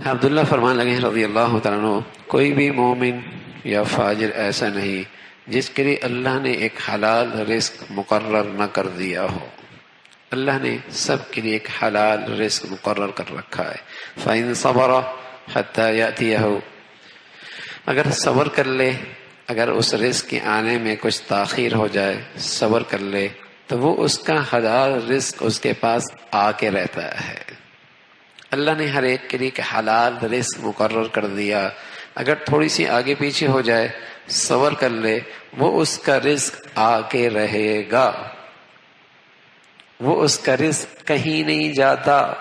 عبداللہ فرمانے لگے رضی اللہ تعالیٰ عنہ، کوئی بھی مومن یا فاجر ایسا نہیں جس کے لیے اللہ نے ایک حلال رزق مقرر نہ کر دیا ہو۔ اللہ نے سب کے لیے ایک حلال رزق مقرر کر رکھا ہے۔ فَإِن صَبَرَ حَتَّى يَأْتِيَهُ، اگر صبر کر لے، اگر اس رزق کے آنے میں کچھ تاخیر ہو جائے، صبر کر لے تو وہ اس کا حلال رزق اس کے پاس آ کے رہتا ہے۔ اللہ نے ہر ایک کے لیے کہ حلال رزق مقرر کر دیا، اگر تھوڑی سی آگے پیچھے ہو جائے، صبر کر لے، وہ اس کا رزق آ کے رہے گا، وہ اس کا رزق کہیں نہیں جاتا۔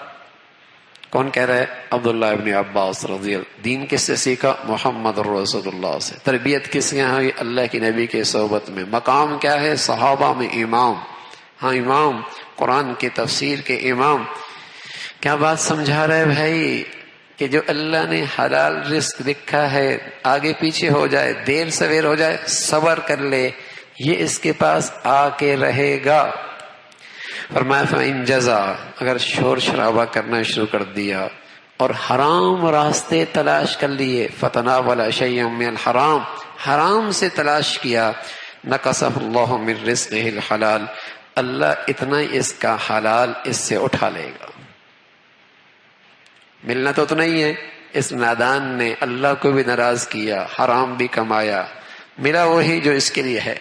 کون کہہ رہا ہے؟ عبداللہ ابن عباس رضی اللہ۔ دین کس سے سیکھا؟ محمد رسول اللہ سے۔ تربیت کس کے ہوئی؟ اللہ کی نبی کے صحبت میں۔ مقام کیا ہے؟ صحابہ میں امام، ہاں امام، قرآن کی تفسیر کے امام۔ کیا بات سمجھا رہے بھائی کہ جو اللہ نے حلال رزق لکھا ہے، آگے پیچھے ہو جائے، دیر سویر ہو جائے، صبر کر لے، یہ اس کے پاس آ کے رہے گا۔ فرمایا فَإِن جَزَعَ، اگر شور شرابہ کرنا شروع کر دیا اور حرام راستے تلاش کر لیے، فَتَنَاوَلَ شَيْئًا مِّنَ الْحَرَامِ، حرام سے تلاش کیا، نَقَصَهُ اللَّهُ مِن رِزْقِهِ الْحَلَالِ، اللہ اتنا ہی اس کا حلال اس سے اٹھا لے گا۔ ملنا تو اتنا ہی ہے۔ اس نادان نے اللہ کو بھی ناراض کیا، حرام بھی کمایا، ملا وہی جو اس کے لیے ہے۔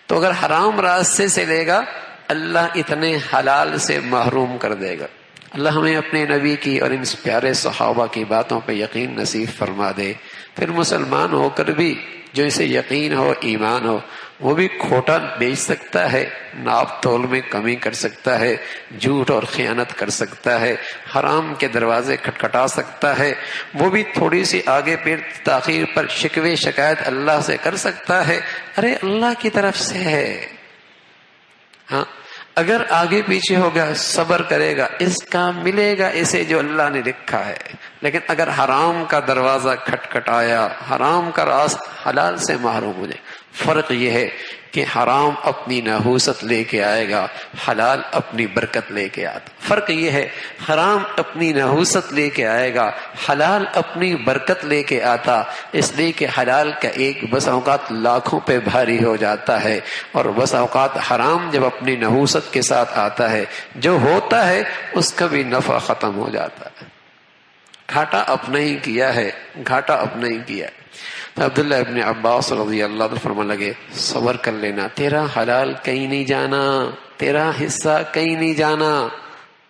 تو اگر حرام راستے سے لے گا، اللہ اتنے حلال سے محروم کر دے گا۔ اللہ ہمیں اپنے نبی کی اور ان پیارے صحابہ کی باتوں پہ یقین نصیب فرما دے۔ پھر مسلمان ہو کر بھی جو اسے یقین ہو، ایمان ہو، وہ بھی کھوٹا بیچ سکتا ہے، ناپ تول میں کمی کر سکتا ہے، جھوٹ اور خیانت کر سکتا ہے، حرام کے دروازے کھٹکھٹا سکتا ہے، وہ بھی تھوڑی سی آگے پھر تاخیر پر شکوے شکایت اللہ سے کر سکتا ہے۔ ارے اللہ کی طرف سے ہے، ہاں اگر آگے پیچھے ہوگا، صبر کرے گا، اس کا ملے گا اسے جو اللہ نے لکھا ہے۔ لیکن اگر حرام کا دروازہ کھٹکھٹایا، حرام کا راستہ، حلال سے محروم ہو جائے۔ فرق یہ ہے کہ حرام اپنی نحوست لے کے آئے گا، حلال اپنی برکت لے کے آتا۔ فرق یہ ہے، حرام اپنی نحوست لے کے آئے گا، حلال اپنی برکت لے کے آتا، اس لیے کہ حلال کا ایک بس اوقات لاکھوں پہ بھاری ہو جاتا ہے، اور بس اوقات حرام جب اپنی نحوست کے ساتھ آتا ہے، جو ہوتا ہے اس کا بھی نفع ختم ہو جاتا ہے۔ گھاٹا اپنا ہی کیا ہے، گھاٹا اپنا ہی کیا ہے۔ تو عبداللہ ابن عباس رضی اللہ عنہ فرمانے لگے، صبر کر لینا، تیرا حلال کہیں نہیں جانا، تیرا حصہ کہیں نہیں جانا۔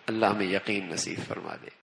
اللہ ہمیں یقین نصیب فرما دے۔